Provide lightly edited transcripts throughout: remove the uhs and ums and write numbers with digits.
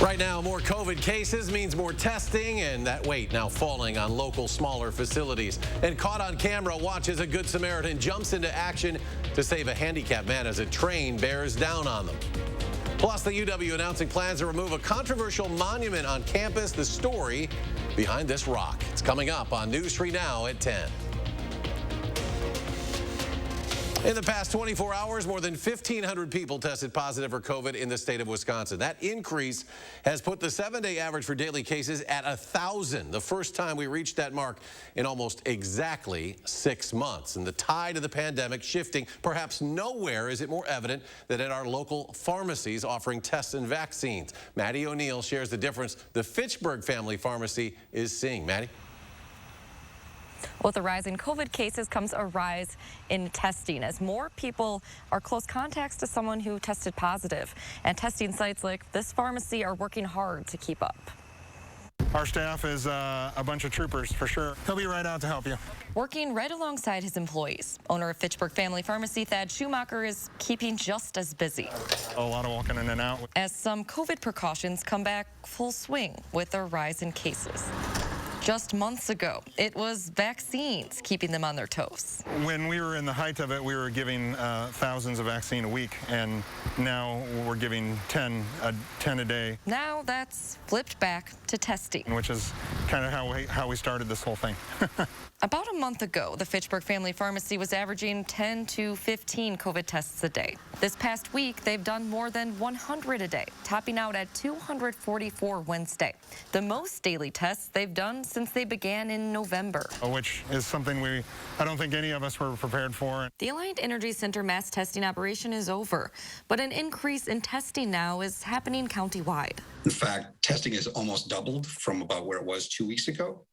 Right now, more COVID cases means more testing, and that weight now falling on local smaller facilities. And caught on camera, watch as a Good Samaritan jumps into action to save a handicapped man as a train bears down on them. Plus, the UW announcing plans to remove a controversial monument on campus. The story behind this rock. It's coming up on News 3 Now at 10. In the past 24 hours, more than 1,500 people tested positive for COVID in the state of Wisconsin. That increase has put the 7-day average for daily cases at 1,000, the first time we reached that mark in almost exactly 6 months. And the tide of the pandemic shifting. Perhaps nowhere is it more evident than at our local pharmacies offering tests and vaccines. Maddie O'Neill shares the difference the Fitchburg Family Pharmacy is seeing. Maddie? With the rise in COVID cases comes a rise in testing as more people are close contacts to someone who tested positive. And testing sites like this pharmacy are working hard to keep up. Our staff is a bunch of troopers, for sure. He'll be right out to help you. Working right alongside his employees. Owner of Fitchburg Family Pharmacy, Thad Schumacher, is keeping just as busy. A lot of walking in and out. As some COVID precautions come back full swing with a rise in cases. Just months ago, it was vaccines keeping them on their toes. When we were in the height of it, we were giving thousands of vaccine a week, and now we're giving 10 a day. Now that's flipped back to testing, which is kind of how we started this whole thing. About a month ago, the Fitchburg Family Pharmacy was averaging 10 to 15 COVID tests a day. This past week, they've done more than 100 a day, topping out at 244 Wednesday. The most daily tests they've done since they began in November. Which is something I don't think any of us were prepared for. The Alliant Energy Center mass testing operation is over, but an increase in testing now is happening countywide. In fact, testing has almost doubled from about where it was 2 weeks ago.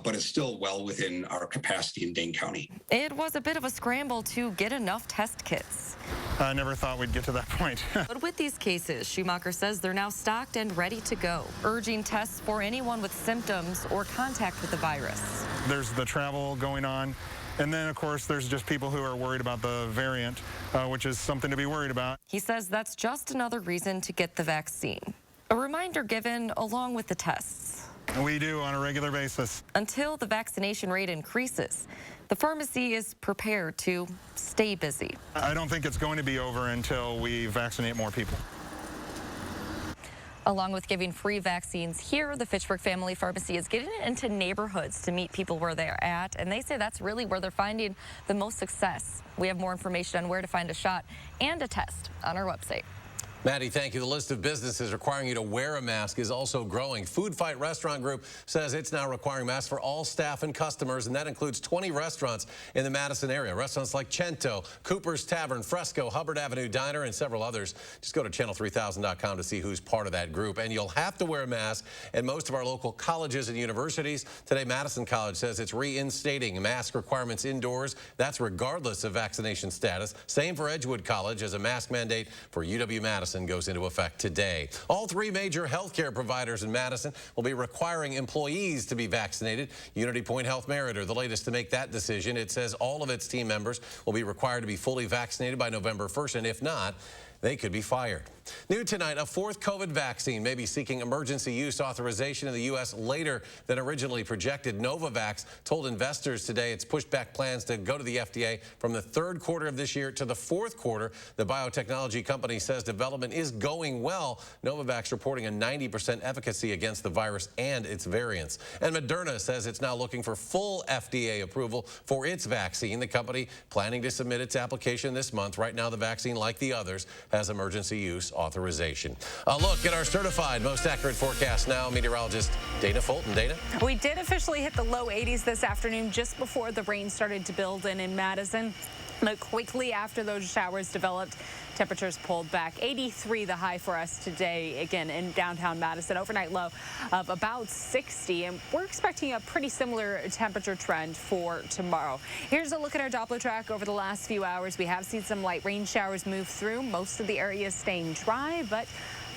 But it's still well within our capacity in Dane County. It was a bit of a scramble to get enough test kits. I never thought we'd get to that point. But with these cases, Schumacher says they're now stocked and ready to go, urging tests for anyone with symptoms or contact with the virus. There's the travel going on. And then, of course, there's just people who are worried about the variant, which is something to be worried about. He says that's just another reason to get the vaccine. A reminder given along with the tests. We do on a regular basis. Until the vaccination rate increases, the pharmacy is prepared to stay busy. I don't think it's going to be over until we vaccinate more people. Along with giving free vaccines here, the Fitchburg Family Pharmacy is getting into neighborhoods to meet people where they're at, and they say that's really where they're finding the most success. We have more information on where to find a shot and a test on our website. Maddie, thank you. The list of businesses requiring you to wear a mask is also growing. Food Fight Restaurant Group says it's now requiring masks for all staff and customers, and that includes 20 restaurants in the Madison area. Restaurants like Cento, Cooper's Tavern, Fresco, Hubbard Avenue Diner, and several others. Just go to channel3000.com to see who's part of that group. And you'll have to wear a mask at most of our local colleges and universities. Today, Madison College says it's reinstating mask requirements indoors. That's regardless of vaccination status. Same for Edgewood College, as a mask mandate for UW-Madison goes into effect today. All three major healthcare providers in Madison will be requiring employees to be vaccinated. Unity Point Health Meritor, the latest to make that decision. It says all of its team members will be required to be fully vaccinated by November 1st, and if not, they could be fired. New tonight, a fourth COVID vaccine may be seeking emergency use authorization in the U.S. later than originally projected. Novavax told investors today it's pushed back plans to go to the FDA from the third quarter of this year to the fourth quarter. The biotechnology company says development is going well. Novavax reporting a 90% efficacy against the virus and its variants. And Moderna says it's now looking for full FDA approval for its vaccine. The company planning to submit its application this month. Right now, the vaccine, like the others, has emergency use authorization. A look at our certified most accurate forecast now. Meteorologist Dana Fulton. Dana? We did officially hit the low 80s this afternoon just before the rain started to build in Madison. But quickly after those showers developed, temperatures pulled back. 83 the high for us today, again, in downtown Madison. Overnight low of about 60, and we're expecting a pretty similar temperature trend for tomorrow. Here's a look at our Doppler track over the last few hours. We have seen some light rain showers move through. Most of the area staying dry, but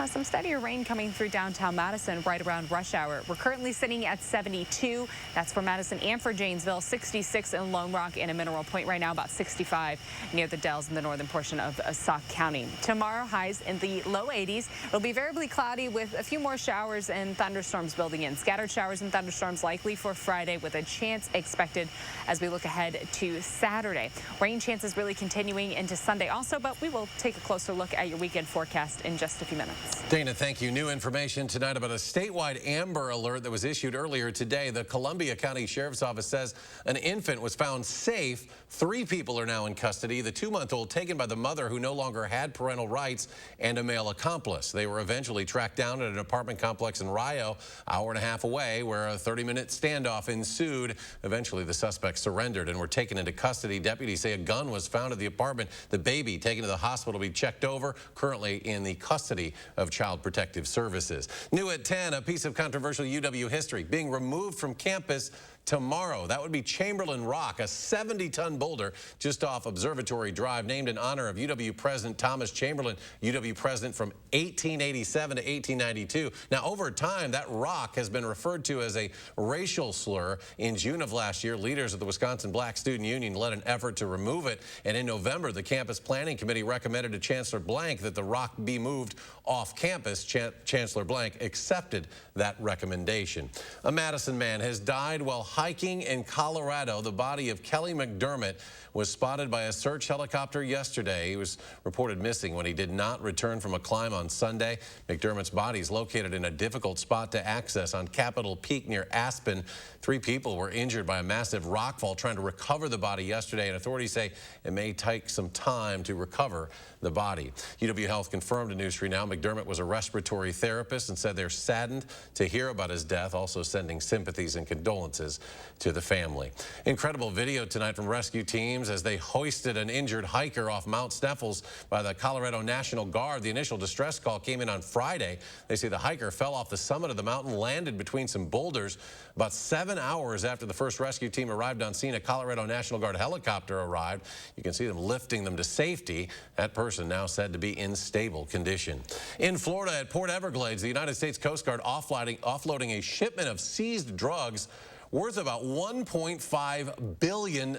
Some steadier rain coming through downtown Madison right around rush hour. We're currently sitting at 72. That's for Madison and for Janesville, 66 in Lone Rock and in Mineral Point right now, about 65 near the Dells in the northern portion of Sauk County. Tomorrow, highs in the low 80s. It'll be variably cloudy with a few more showers and thunderstorms building in. Scattered showers and thunderstorms likely for Friday with a chance expected as we look ahead to Saturday. Rain chances really continuing into Sunday also, but we will take a closer look at your weekend forecast in just a few minutes. Dana, thank you. New information tonight about a statewide Amber Alert that was issued earlier today. The Columbia County Sheriff's Office says an infant was found safe. 3 people are now in custody. The 2-month-old taken by the mother who no longer had parental rights and a male accomplice. They were eventually tracked down at an apartment complex in Rio, hour and a half away, where a 30-minute standoff ensued. Eventually, the suspects surrendered and were taken into custody. Deputies say a gun was found at the apartment. The baby taken to the hospital to be checked over, currently in the custody of Child Protective Services. New at 10, a piece of controversial UW history being removed from campus tomorrow. That would be Chamberlain Rock, a 70-ton boulder just off Observatory Drive, named in honor of UW President Thomas Chamberlain, UW president from 1887 to 1892. Now, over time, that rock has been referred to as a racial slur. In June of last year, leaders of the Wisconsin Black Student Union led an effort to remove it, and in November, the Campus Planning Committee recommended to Chancellor Blank that the rock be moved off campus. Chancellor Blank accepted that recommendation. A Madison man has died while hiking in Colorado. The body of Kelly McDermott was spotted by a search helicopter yesterday. He was reported missing when he did not return from a climb on Sunday. McDermott's body is located in a difficult spot to access on Capitol Peak near Aspen. 3 people were injured by a massive rockfall trying to recover the body yesterday, and authorities say it may take some time to recover the body. UW Health confirmed to News 3 Now McDermott was a respiratory therapist and said they're saddened to hear about his death, also sending sympathies and condolences to the family. Incredible video tonight from rescue teams as they hoisted an injured hiker off Mount Sneffels by the Colorado National Guard. The initial distress call came in on Friday. They say the hiker fell off the summit of the mountain, landed between some boulders. About 7 hours after the first rescue team arrived on scene, a Colorado National Guard helicopter arrived. You can see them lifting them to safety. That person now said to be in stable condition. In Florida at Port Everglades, the United States Coast Guard offloading a shipment of seized drugs worth about $1.5 billion.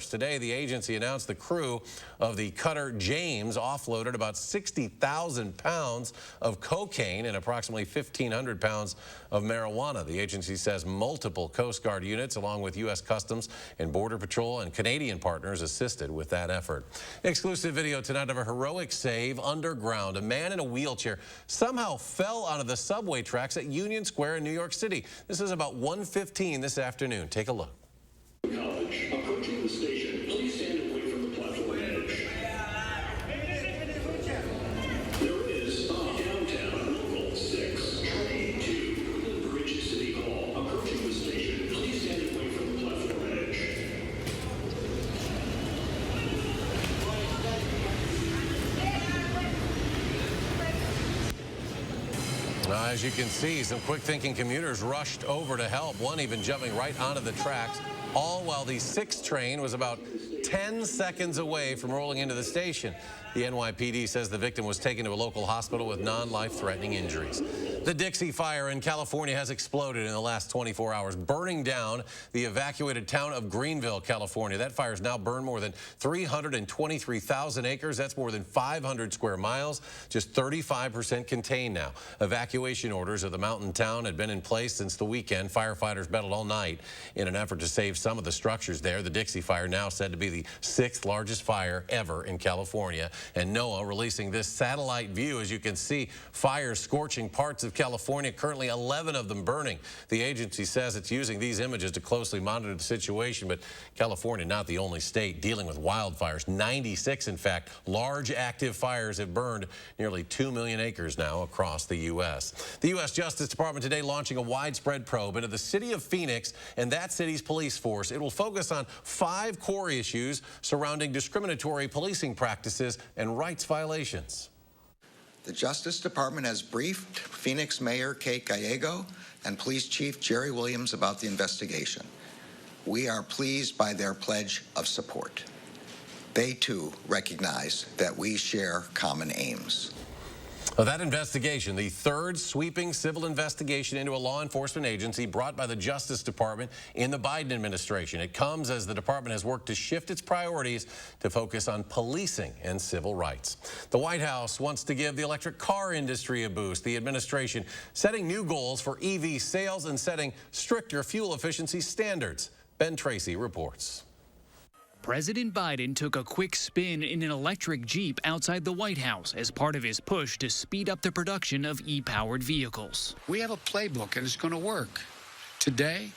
Today, the agency announced the crew of the cutter James offloaded about 60,000 pounds of cocaine and approximately 1,500 pounds of marijuana. The agency says multiple Coast Guard units, along with U.S. Customs and Border Patrol and Canadian partners, assisted with that effort. Exclusive video tonight of a heroic save underground. A man in a wheelchair somehow fell onto the subway tracks at Union Square in New York City. This is about 1:15 this afternoon. Take a look. College, approaching the station, please stand away from the platform edge. There is downtown local 6, train to the Bridge City Hall. Approaching the station, please stand away from the platform edge. As you can see, some quick-thinking commuters rushed over to help, one even jumping right onto the tracks, all while the 6 train was about 10 seconds away from rolling into the station. The NYPD says the victim was taken to a local hospital with non-life-threatening injuries. The Dixie Fire in California has exploded in the last 24 hours, burning down the evacuated town of Greenville, California. That fire has now burned more than 323,000 acres. That's more than 500 square miles, just 35% contained now. Evacuation orders of the mountain town had been in place since the weekend. Firefighters battled all night in an effort to save some of the structures there. The Dixie Fire, now said to be the 6th largest fire ever in California. And NOAA releasing this satellite view. As you can see, fires scorching parts of California, currently 11 of them burning. The agency says it's using these images to closely monitor the situation, but California not the only state dealing with wildfires. 96, in fact, large active fires have burned nearly 2 million acres now across the U.S. The U.S. Justice Department today launching a widespread probe into the city of Phoenix and that city's police force. It will focus on 5 core issues surrounding discriminatory policing practices and rights violations. The Justice Department has briefed Phoenix Mayor Kate Gallego and Police Chief Jerry Williams about the investigation. We are pleased by their pledge of support. They, too, recognize that we share common aims. Well, that investigation, the third sweeping civil investigation into a law enforcement agency brought by the Justice Department in the Biden administration. It comes as the department has worked to shift its priorities to focus on policing and civil rights. The White House wants to give the electric car industry a boost. The administration setting new goals for EV sales and setting stricter fuel efficiency standards. Ben Tracy reports. President Biden took a quick spin in an electric Jeep outside the White House as part of his push to speed up the production of e-powered vehicles. We have a playbook, and it's going to work. Today,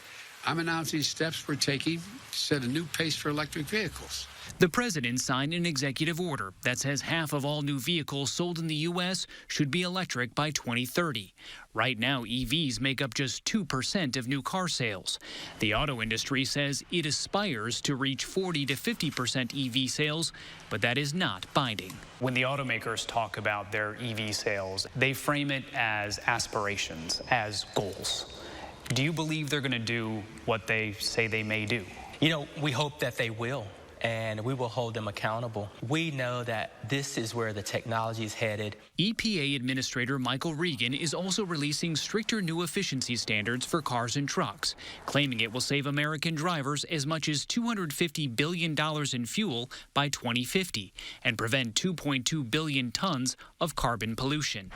I'm announcing steps we're taking to set a new pace for electric vehicles. The president signed an executive order that says half of all new vehicles sold in the U.S. should be electric by 2030. Right now, EVs make up just 2% of new car sales. The auto industry says it aspires to reach 40 to 50% EV sales, but that is not binding. When the automakers talk about their EV sales, they frame it as aspirations, as goals. Do you believe they're going to do what they say they may do? You know, we hope that they will, and we will hold them accountable. We know that this is where the technology is headed. EPA Administrator Michael Regan is also releasing stricter new efficiency standards for cars and trucks, claiming it will save American drivers as much as $250 billion in fuel by 2050 and prevent 2.2 billion tons of carbon pollution.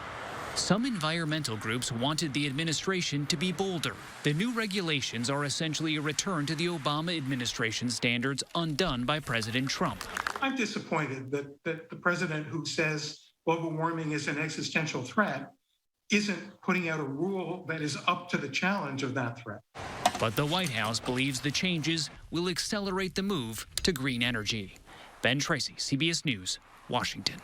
Some environmental groups wanted the administration to be bolder. The new regulations are essentially a return to the Obama administration standards undone by President Trump. I'm disappointed that the president who says global warming is an existential threat isn't putting out a rule that is up to the challenge of that threat. But the White House believes the changes will accelerate the move to green energy. Ben Tracy, CBS News, Washington.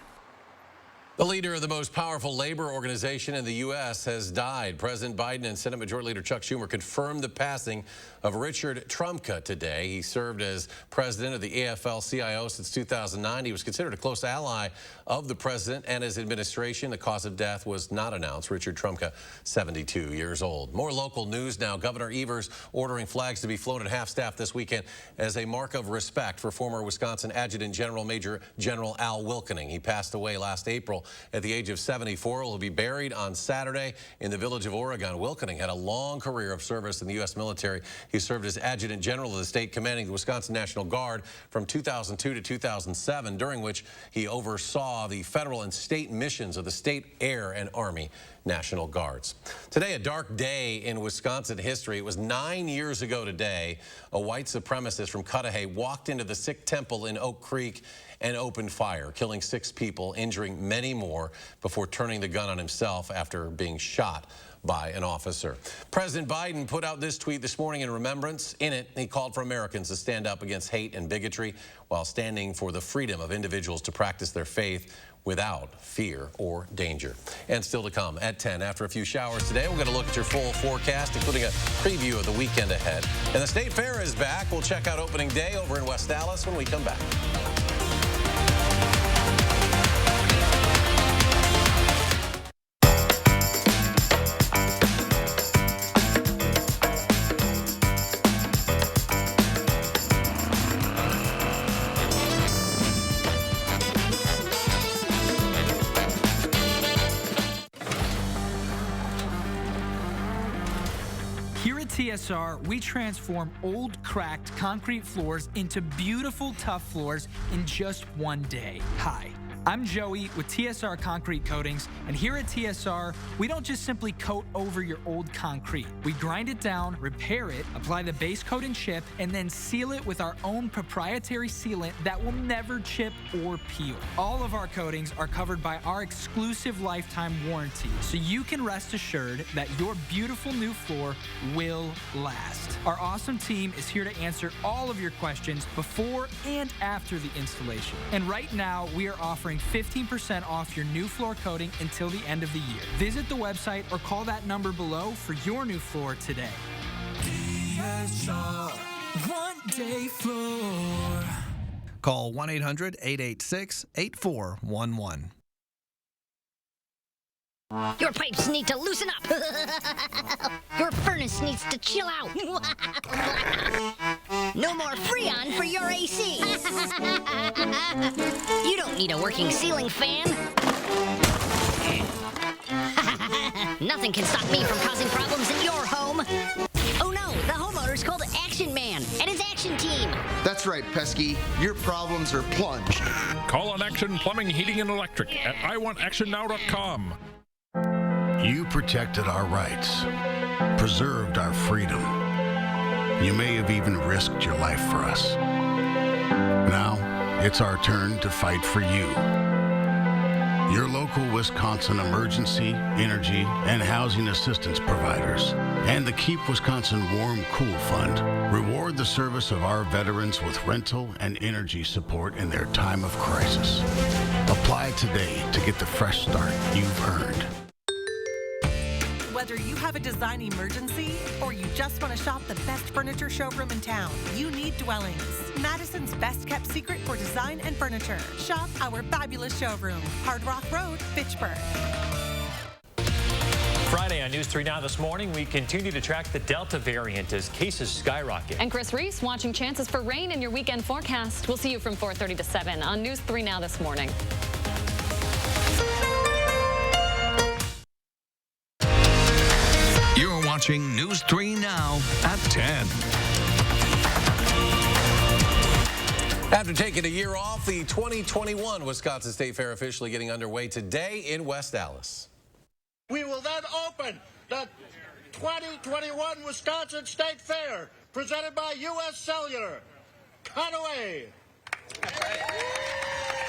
The leader of the most powerful labor organization in the U.S. has died. President Biden and Senate Majority Leader Chuck Schumer confirmed the passing of Richard Trumka today. He served as president of the AFL-CIO since 2009. He was considered a close ally of the president and his administration. The cause of death was not announced. Richard Trumka, 72 years old. More local news now. Governor Evers ordering flags to be flown at half-staff this weekend as a mark of respect for former Wisconsin Adjutant General Major General Al Wilkening. He passed away last April at the age of 74. Will be buried on Saturday in the village of Oregon. Wilkening had a long career of service in the U.S. military. He served as Adjutant General of the state, commanding the Wisconsin National Guard from 2002 to 2007, during which he oversaw the federal and state missions of the state, air, and Army National Guards. Today, a dark day in Wisconsin history. It was 9 years ago today. A white supremacist from Cudahy walked into the Sikh temple in Oak Creek and opened fire, killing 6 people, injuring many more before turning the gun on himself after being shot by an officer. President Biden put out this tweet this morning in remembrance. In it, he called for Americans to stand up against hate and bigotry while standing for the freedom of individuals to practice their faith without fear or danger. And still to come at 10. After a few showers today, we're going to look at your full forecast, including a preview of the weekend ahead. And the State Fair is back. We'll check out opening day over in West Dallas when we come back. Here at TSR, we transform old, cracked concrete floors into beautiful, tough floors in just one day. Hi, I'm Joey with TSR Concrete Coatings, and here at TSR, we don't just simply coat over your old concrete. We grind it down, repair it, apply the base coat and chip, and then seal it with our own proprietary sealant that will never chip or peel. All of our coatings are covered by our exclusive lifetime warranty, so you can rest assured that your beautiful new floor will last. Our awesome team is here to answer all of your questions before and after the installation. And right now, we are offering 15% off your new floor coating until the end of the year. Visit the website or call that number below for your new floor today. TSR, one day floor. Call 1-800-886-8411. Your pipes need to loosen up. Your furnace needs to chill out. No more Freon for your AC. You don't need a working ceiling fan. Nothing can stop me from causing problems in your home. Oh no, the homeowner's called Action Man and his action team. That's right, Pesky. Your problems are plunged. Call on Action Plumbing, Heating, and Electric at iwantactionnow.com. You protected our rights, preserved our freedom. You may have even risked your life for us. Now, it's our turn to fight for you. Your local Wisconsin emergency, energy, and housing assistance providers and the Keep Wisconsin Warm Cool Fund reward the service of our veterans with rental and energy support in their time of crisis. Apply today to get the fresh start you've earned. Whether you have a design emergency or you just want to shop the best furniture showroom in town, you need Dwellings, Madison's best kept secret for design and furniture. Shop our fabulous showroom, Hard Rock Road, Fitchburg. Friday on News 3 Now this morning, we continue to track the Delta variant as cases skyrocket. And Chris Reese watching chances for rain in your weekend forecast. We'll see you from 4:30 to 7 on News 3 Now this morning. You're watching News 3 Now at 10. After taking a year off, the 2021 Wisconsin State Fair officially getting underway today in West Dallas. We will then open the 2021 Wisconsin State Fair, presented by U.S. Cellular. Cut away.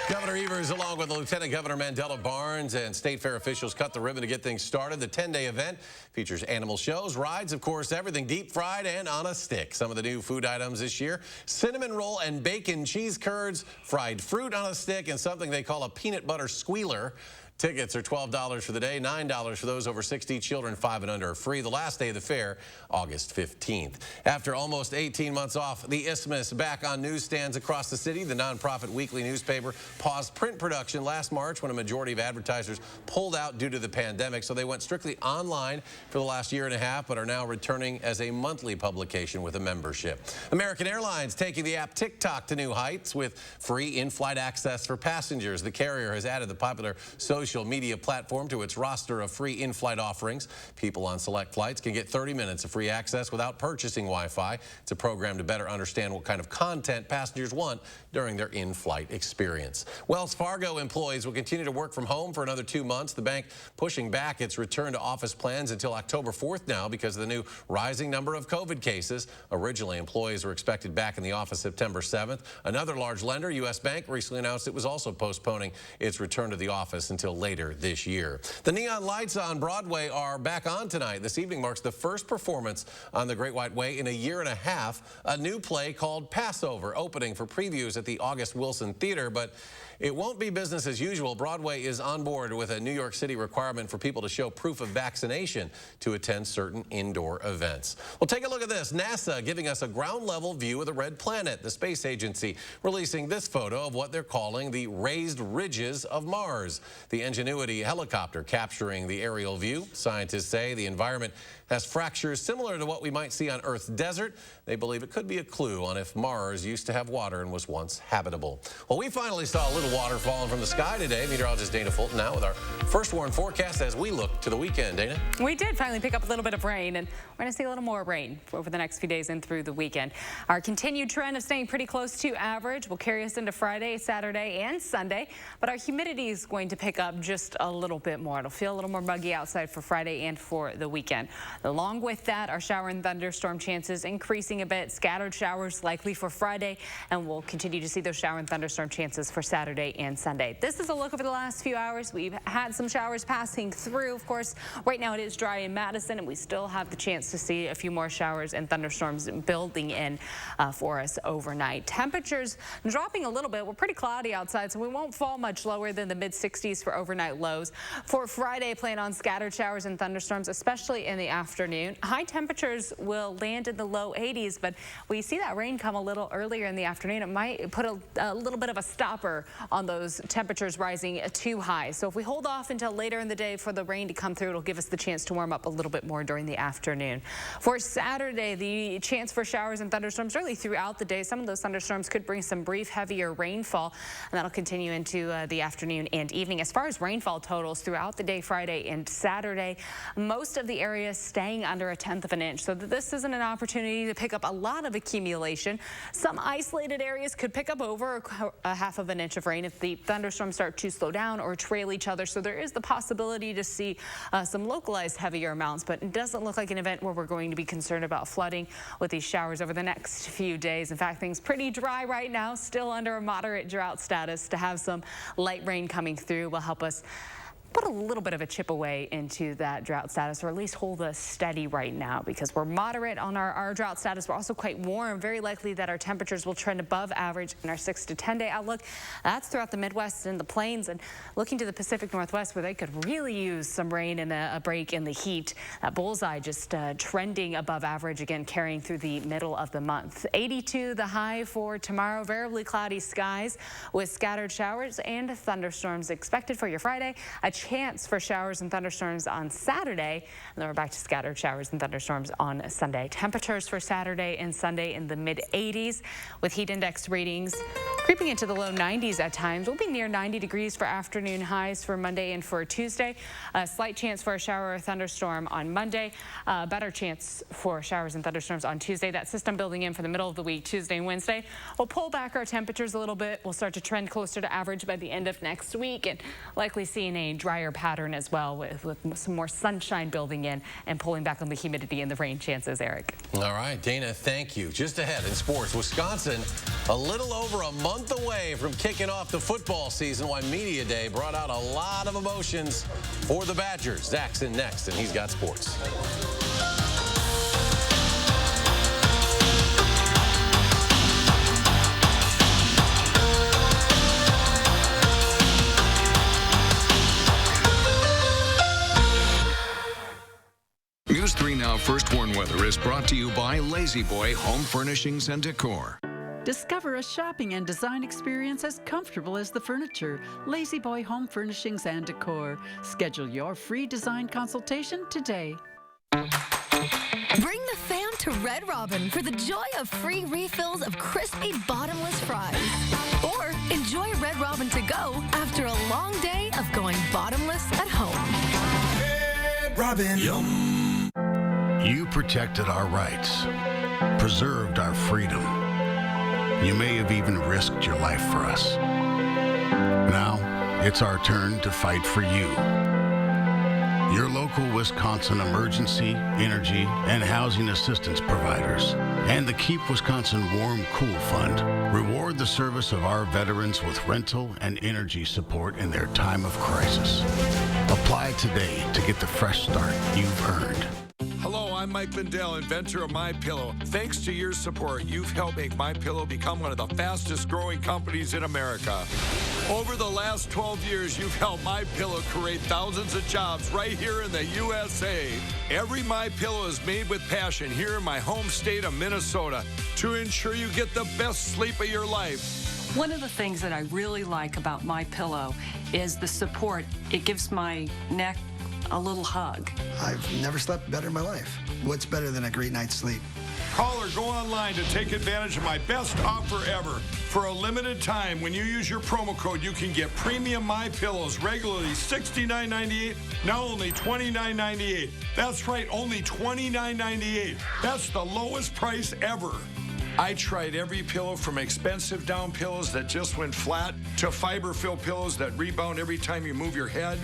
Governor Evers, along with Lieutenant Governor Mandela Barnes and State Fair officials, cut the ribbon to get things started. The 10-day event features animal shows, rides, of course, everything deep fried and on a stick. Some of the new food items this year: cinnamon roll and bacon cheese curds, fried fruit on a stick, and something they call a peanut butter squealer. Tickets are $12 for the day, $9 for those over 60. Children 5 and under are free. The last day of the fair, August 15th. After almost 18 months off, the Isthmus back on newsstands across the city. The nonprofit weekly newspaper paused print production last March when a majority of advertisers pulled out due to the pandemic, so they went strictly online for the last year and a half, but are now returning as a monthly publication with a membership. American Airlines taking the app TikTok to new heights with free in-flight access for passengers. The carrier has added the popular social media platform to its roster of free in-flight offerings. People on select flights can get 30 minutes of free access without purchasing Wi-Fi. It's a program to better understand what kind of content passengers want during their in-flight experience. Wells Fargo employees will continue to work from home for another 2 months. The bank pushing back its return to office plans until October 4th now because of the new rising number of COVID cases. Originally, employees were expected back in the office September 7th. Another large lender, U.S. Bank, recently announced it was also postponing its return to the office until later this year. The neon lights on Broadway are back on tonight. This evening marks the first performance on the Great White Way in a year and a half. A new play called Passover opening for previews at the August Wilson Theater, but it won't be business as usual. Broadway is on board with a New York City requirement for people to show proof of vaccination to attend certain indoor events. Well, take a look at this. NASA giving us a ground-level view of the red planet. The space agency releasing this photo of what they're calling the raised ridges of Mars. The Ingenuity helicopter capturing the aerial view. Scientists say the environment has fractures similar to what we might see on Earth's desert. They believe it could be a clue on if Mars used to have water and was once habitable. Well, we finally saw a little water falling from the sky today. Meteorologist Dana Fulton now with our first warn forecast as we look to the weekend. Dana? We did finally pick up a little bit of rain, and we're going to see a little more rain over the next few days and through the weekend. Our continued trend of staying pretty close to average will carry us into Friday, Saturday, and Sunday, but our humidity is going to pick up just a little bit more. It'll feel a little more muggy outside for Friday and for the weekend. Along with that, our shower and thunderstorm chances increasing a bit. Scattered showers likely for Friday, and we'll continue to see those shower and thunderstorm chances for Saturday and Sunday. This is a look over the last few hours. We've had some showers passing through. Of course, right now it is dry in Madison, and we still have the chance to see a few more showers and thunderstorms building in for us overnight. Temperatures dropping a little bit. We're pretty cloudy outside, so we won't fall much lower than the mid-60s for overnight lows. For Friday, plan on scattered showers and thunderstorms, especially in the afternoon. afternoon. High temperatures will land in the low 80s, but we see that rain come a little earlier in the afternoon. It might put a little bit of a stopper on those temperatures rising too high. So if we hold off until later in the day for the rain to come through, it'll give us the chance to warm up a little bit more during the afternoon. For Saturday, the chance for showers and thunderstorms really throughout the day. Some of those thunderstorms could bring some brief heavier rainfall, and that'll continue into the afternoon and evening. As far as rainfall totals throughout the day, Friday and Saturday, most of the areas staying under 1/10 of an inch. So this isn't an opportunity to pick up a lot of accumulation. Some isolated areas could pick up over a 1/2 of an inch of rain if the thunderstorms start to slow down or trail each other. So there is the possibility to see some localized heavier amounts, but it doesn't look like an event where we're going to be concerned about flooding with these showers over the next few days. In fact, things pretty dry right now, still under a moderate drought status. To have some light rain coming through will help us put a little bit of a chip away into that drought status, or at least hold us steady right now, because we're moderate on our drought status. We're also quite warm. Very likely that our temperatures will trend above average in our 6 to 10 day outlook. That's throughout the Midwest and the plains, and looking to the Pacific Northwest, where they could really use some rain and a break in the heat. That bullseye just trending above average again, carrying through the middle of the month. 82 the high for tomorrow. Variably cloudy skies with scattered showers and thunderstorms expected for your Friday. A chance for showers and thunderstorms on Saturday, and then we're back to scattered showers and thunderstorms on Sunday. Temperatures for Saturday and Sunday in the mid-80s, with heat index readings creeping into the low 90s at times. We'll be near 90 degrees for afternoon highs for Monday and for Tuesday. A slight chance for a shower or thunderstorm on Monday. Better chance for showers and thunderstorms on Tuesday. That system building in for the middle of the week, Tuesday and Wednesday. We'll pull back our temperatures a little bit. We'll start to trend closer to average by the end of next week, and likely seeing a drier pattern as well, with some more sunshine building in and pulling back on the humidity and the rain chances, Eric. All right, Dana, thank you. Just ahead in sports, Wisconsin a little over a month away from kicking off the football season, while Media Day brought out a lot of emotions for the Badgers. Zach's in next, and he's got sports. News 3 Now First Warn Weather is brought to you by Lazy Boy Home Furnishings and Decor. Discover a shopping and design experience as comfortable as the furniture. Lazy Boy Home Furnishings and Decor. Schedule your free design consultation today. Bring the fam to Red Robin for the joy of free refills of crispy bottomless fries. Or enjoy Red Robin to go after a long day of going bottomless at home. Red Robin. Yum. You protected our rights, preserved our freedom. You may have even risked your life for us. Now, it's our turn to fight for you. Your local Wisconsin emergency, energy, and housing assistance providers, and the Keep Wisconsin Warm Cool Fund reward the service of our veterans with rental and energy support in their time of crisis. Apply today to get the fresh start you've earned. Hello, I'm Mike Lindell, inventor of MyPillow. Thanks to your support, you've helped make MyPillow become one of the fastest growing companies in America. Over the last 12 years, you've helped MyPillow create thousands of jobs right here in the USA. Every MyPillow is made with passion here in my home state of Minnesota to ensure you get the best sleep of your life. One of the things that I really like about MyPillow is the support. It gives my neck a little hug. I've never slept better in my life. What's better than a great night's sleep? Call or go online to take advantage of my best offer ever. For a limited time, when you use your promo code, you can get premium MyPillows, regularly $69.98, now only $29.98. That's right, only $29.98. That's the lowest price ever. I tried every pillow, from expensive down pillows that just went flat to fiber-filled pillows that rebound every time you move your head.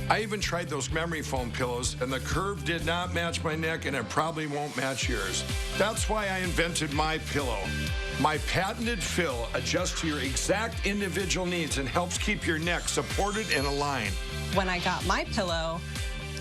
I even tried those memory foam pillows, and the curve did not match my neck, and it probably won't match yours. That's why I invented MyPillow. My patented fill adjusts to your exact individual needs and helps keep your neck supported and aligned. When I got MyPillow,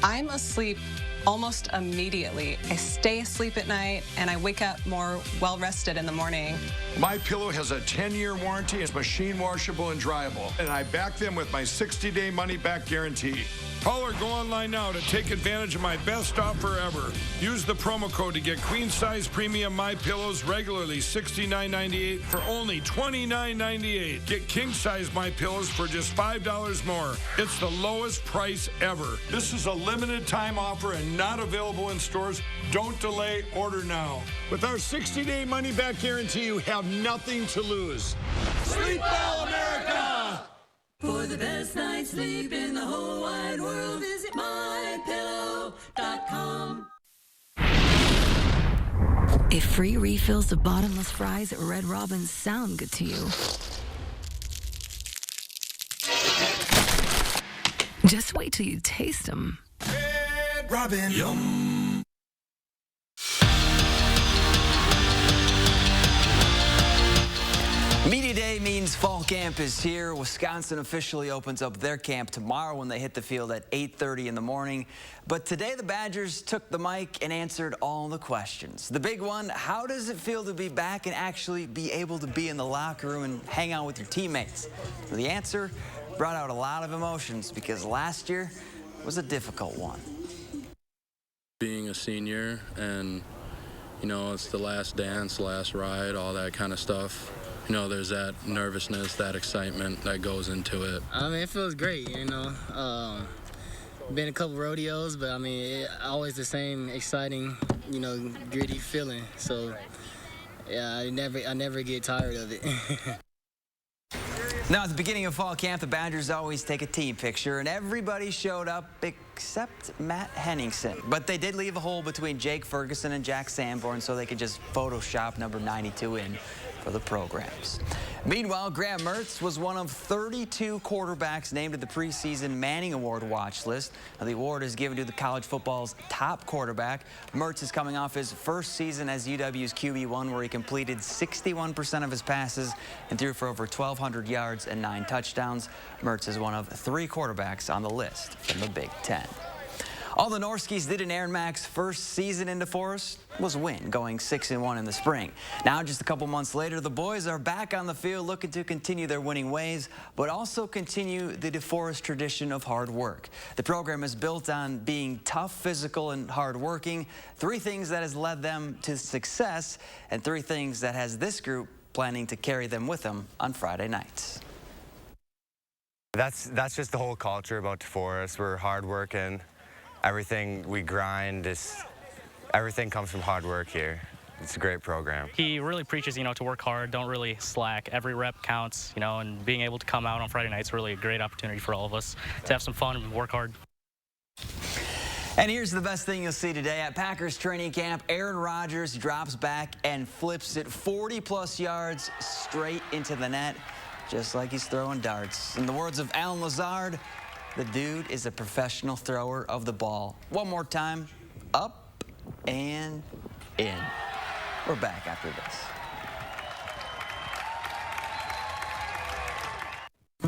I'm asleep almost immediately. I stay asleep at night and I wake up more well-rested in the morning. MyPillow has a 10-year warranty. It's machine washable and dryable. And I back them with my 60-day money-back guarantee. Call or go online now to take advantage of my best offer ever. Use the promo code to get queen size premium My Pillows regularly $69.98 for only $29.98. Get king size My Pillows for just $5 more. It's the lowest price ever. This is a limited time offer and not available in stores. Don't delay, order now. With our 60-day money back guarantee, you have nothing to lose. Sleep well, America! For the best night's sleep in the whole wide world, visit mypillow.com. If free refills of bottomless fries at Red Robin sound good to you, just wait till you taste them. Red Robin. Yum. Media Day means fall camp is here. Wisconsin officially opens up their camp tomorrow when they hit the field at 8:30 in the morning. But today the Badgers took the mic and answered all the questions. The big one, how does it feel to be back and actually be able to be in the locker room and hang out with your teammates? Well, the answer brought out a lot of emotions because last year was a difficult one. Being a senior and, you know, it's the last dance, last ride, all that kind of stuff. You know, there's that nervousness, that excitement that goes into it. I mean, it feels great, you know. Been a couple rodeos, but I mean, always the same exciting, you know, gritty feeling. So, yeah, I never get tired of it. Now, at the beginning of fall camp, the Badgers always take a team picture, and everybody showed up except Matt Henningsen. But they did leave a hole between Jake Ferguson and Jack Sanborn so they could just Photoshop number 92 in for the programs. Meanwhile, Graham Mertz was one of 32 quarterbacks named to the preseason Manning Award watch list. Now, the award is given to the college football's top quarterback. Mertz is coming off his first season as UW's QB1, where he completed 61% of his passes and threw for over 1,200 yards and 9 touchdowns. Mertz is one of 3 quarterbacks on the list from the Big Ten. All the Norskis did in Aaron Mack's first season in DeForest was win, going 6-1 in the spring. Now, just a couple months later, the boys are back on the field looking to continue their winning ways, but also continue the DeForest tradition of hard work. The program is built on being tough, physical, and hardworking, 3 things that has led them to success, and 3 things that has this group planning to carry them with them on Friday nights. That's just the whole culture about DeForest. We're hardworking. Everything we grind everything comes from hard work here. It's a great program. He really preaches, you know, to work hard, don't really slack. Every rep counts, you know, and being able to come out on Friday nights is really a great opportunity for all of us to have some fun and work hard. And here's the best thing you'll see today. At Packers training camp, Aaron Rodgers drops back and flips it 40-plus yards straight into the net, just like he's throwing darts. In the words of Alan Lazard, the dude is a professional thrower of the ball. One more time, up and in. We're back after this.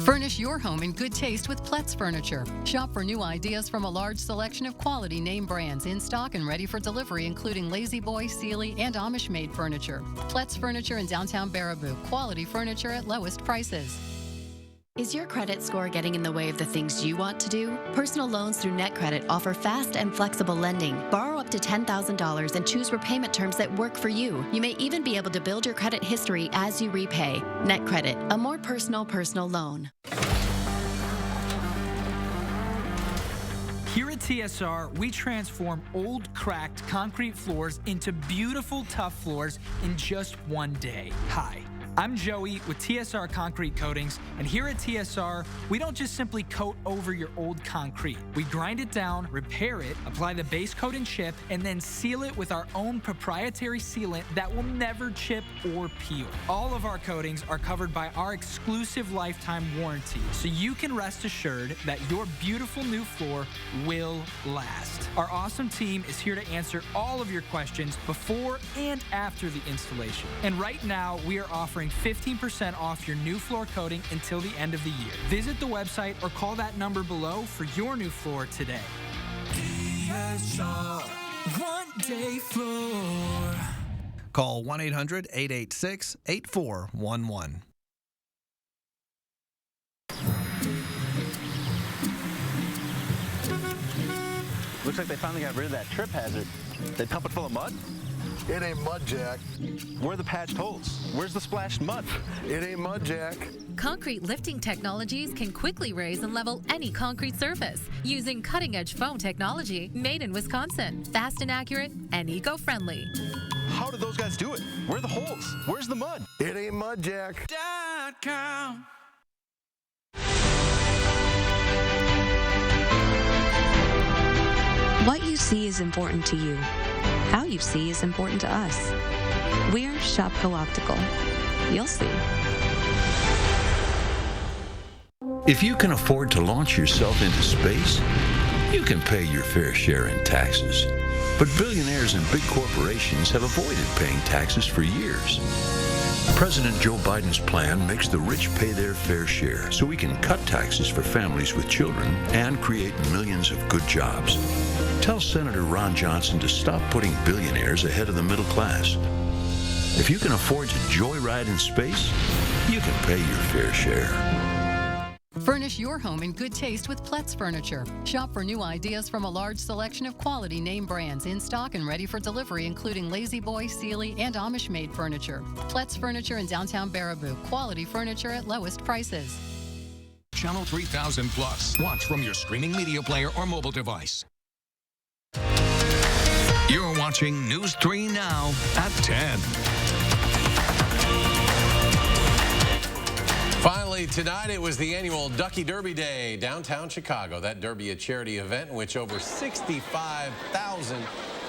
Furnish your home in good taste with Pletz Furniture. Shop for new ideas from a large selection of quality name brands in stock and ready for delivery, including Lazy Boy, Sealy, and Amish-made furniture. Pletz Furniture in downtown Baraboo. Quality furniture at lowest prices. Is your credit score getting in the way of the things you want to do? Personal loans through NetCredit offer fast and flexible lending. Borrow up to $10,000 and choose repayment terms that work for you. You may even be able to build your credit history as you repay. NetCredit, a more personal loan. Here at TSR, we transform old, cracked concrete floors into beautiful, tough floors in just one day. Hi. I'm Joey with TSR Concrete Coatings, and here at TSR, we don't just simply coat over your old concrete. We grind it down, repair it, apply the base coat and chip, and then seal it with our own proprietary sealant that will never chip or peel. All of our coatings are covered by our exclusive lifetime warranty, so you can rest assured that your beautiful new floor will last. Our awesome team is here to answer all of your questions before and after the installation. And right now, we are offering 15% off your new floor coating until the end of the year. Visit the website or call that number below for your new floor today. TSR, one day floor. Call 1-800-886-8411. Looks like they finally got rid of that trip hazard. They pump it full of mud? It ain't mud, Jack. Where are the patched holes? Where's the splashed mud? It ain't mud, Jack. Concrete lifting technologies can quickly raise and level any concrete surface using cutting-edge foam technology made in Wisconsin. Fast and accurate and eco-friendly. How did those guys do it? Where are the holes? Where's the mud? It ain't mud, Jack. .com. What you see is important to you. How you see is important to us. We're SHOPKO Optical. You'll see. If you can afford to launch yourself into space, you can pay your fair share in taxes. But billionaires and big corporations have avoided paying taxes for years. President Joe Biden's plan makes the rich pay their fair share so we can cut taxes for families with children and create millions of good jobs. Tell Senator Ron Johnson to stop putting billionaires ahead of the middle class. If you can afford to joyride in space, you can pay your fair share. Furnish your home in good taste with Pletz Furniture. Shop for new ideas from a large selection of quality name brands in stock and ready for delivery, including Lazy Boy, Sealy, and Amish-made furniture. Pletz Furniture in downtown Baraboo. Quality furniture at lowest prices. Channel 3000 Plus. Watch from your streaming media player or mobile device. You're watching News 3 Now at 10. Finally, tonight it was the annual Ducky Derby Day, downtown Chicago. That derby, a charity event in which over 65,000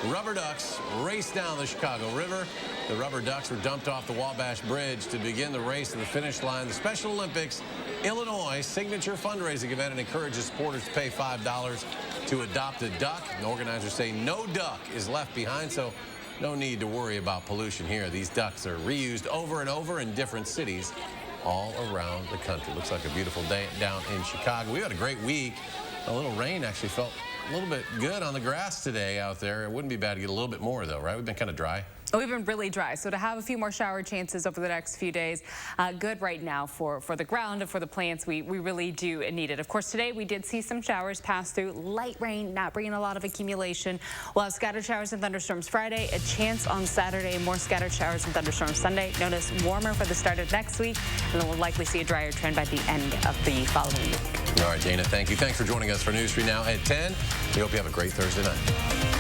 rubber ducks raced down the Chicago River. The rubber ducks were dumped off the Wabash Bridge to begin the race to the finish line. The Special Olympics Illinois signature fundraising event and encourages supporters to pay $5 to adopt a duck. And organizers say no duck is left behind, so no need to worry about pollution here. These ducks are reused over and over in different cities all around the country. Looks like a beautiful day down in Chicago. We had a great week. A little rain actually felt a little bit good on the grass today out there. It wouldn't be bad to get a little bit more though, right? We've been kind of dry. We've been really dry, so to have a few more shower chances over the next few days, good right now for the ground and for the plants. We really do need it. Of course, today we did see some showers pass through. Light rain, not bringing a lot of accumulation. We'll have scattered showers and thunderstorms Friday, a chance on Saturday, more scattered showers and thunderstorms Sunday. Notice warmer for the start of next week, and then we'll likely see a drier trend by the end of the following week. All right, Dana, thank you. Thanks for joining us for News 3 Now at 10. We hope you have a great Thursday night.